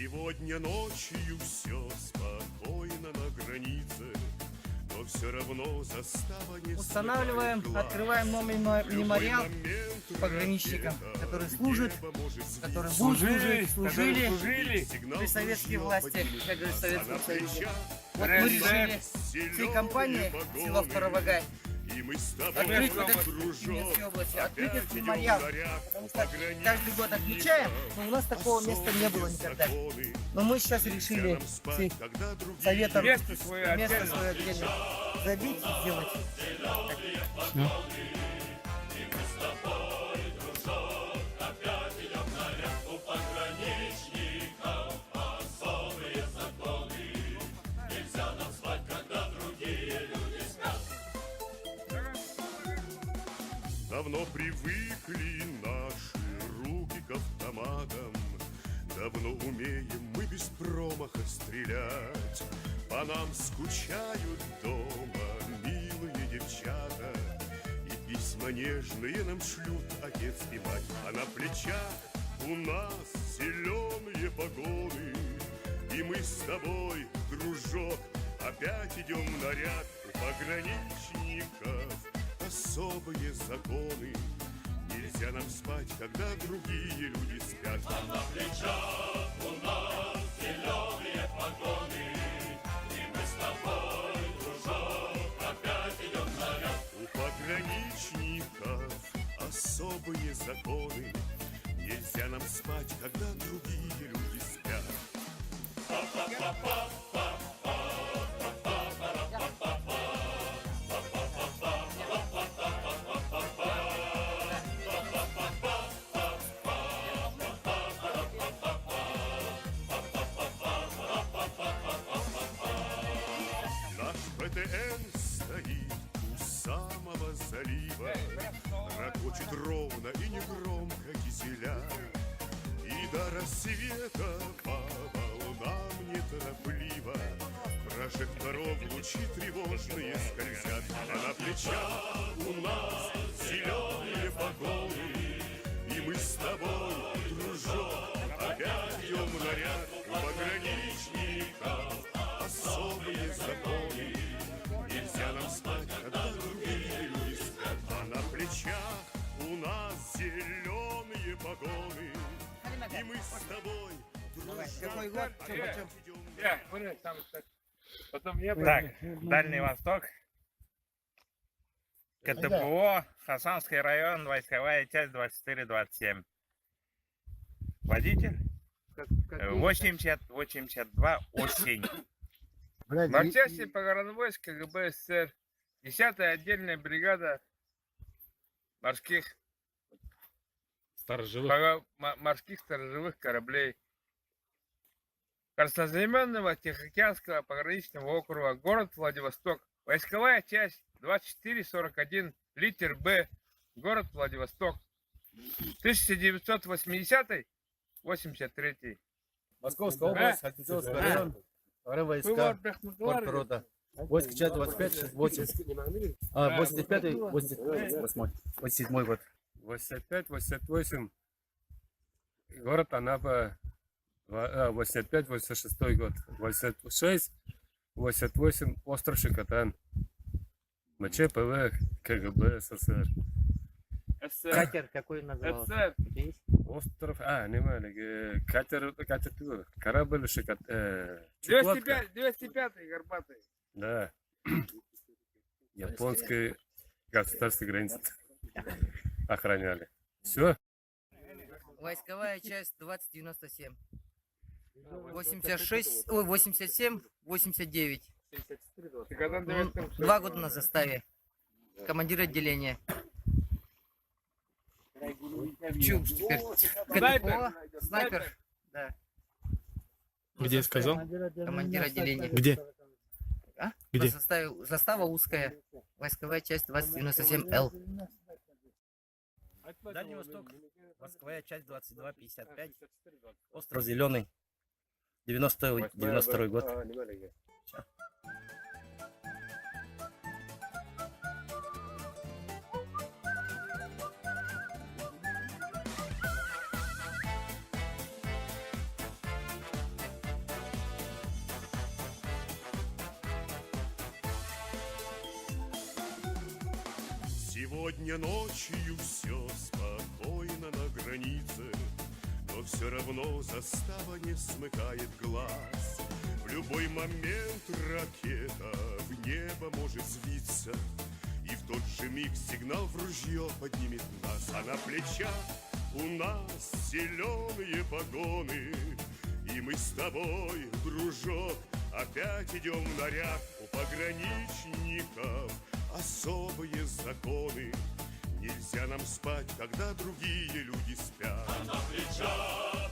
Сегодня ночью все спокойно на границе, но все равно застава не Устанавливаем, открываем новый мемориал пограничникам, которые служат, которые будут служили при советских властях, как говорит Советском Союзе. Вот мы решили всей компанией села Второвагай открыть вот этот в Минской области, открыть этот мемориал, потому что каждый год отмечаем, но у нас такого места не было никогда. Но мы сейчас решили советом место свое отдельно забить и сделать. Давно привыкли наши руки к автоматам, давно умеем мы без промаха стрелять. По нам скучают дома милые девчата, и письма нежные нам шлют отец и мать. А на плечах у нас зеленые погоны, и мы с тобой, дружок, опять идем на ряд. У пограничников особые законы, нельзя нам спать, когда другие люди спят. А на плечах у нас зеленые погоны, и мы с тобой, дружок, опять идем на ряд. У пограничников особые законы, нельзя нам спать, когда другие люди спят. ПТН стоит у самого залива, ракочет ровно и негромко киселя, и до рассвета по волнам неторопливо прожекторов лучи тревожные скользят. А на плечах у нас зеленые погоны, и мы с тобой, дружок, опять идем на ряд. У пограничников особые законы, нельзя нам спать, когда другие люди спят. А на плечах у нас зеленые погоны, и мы с тобой, Какой год? Так, Дальний Восток, КТПО, Хасанский район, войсковая часть 24-27. Водитель 80-82, осень. Морчастый погранвойск КГБ СССР, 10-я отдельная бригада морских сторожевых кораблей краснознаменного Тихоокеанского пограничного округа, город Владивосток, войсковая часть 2441, литер Б, город Владивосток, 1980-83. Московская область, Альтицовский район, войска, порт-рота. Войск часть 25, 85, 88, 87 год. 85-88, город Анапа, 85-86 год, 86-88, остров Шикотан, МЧ ПВ КГБ СССР. Катер какой назывался? Остров, катер, корабль Шикотан. 205-й горбатый. Да. Японской государственной границы охраняли. Все. Войсковая часть 2097. 86, ой, 87, 89. 2 года на заставе. Командир отделения. Чув теперь. КТПО, снайпер. Да. Где сказал? Командир отделения. Где? А? Где? Застава узкая. Войсковая часть 2097Л. Дальний Восток, войсковая часть 2255, остров Зеленый, 92 год. Сегодня ночью все спокойно на границе, но все равно застава не смыкает глаз. В любой момент ракета в небо может сбиться, и в тот же миг сигнал в ружье поднимет нас. А на плечах у нас зеленые погоны, и мы с тобой, дружок, опять идем в наряд. У пограничников особые законы, нельзя нам спать, когда другие люди спят. А на плечах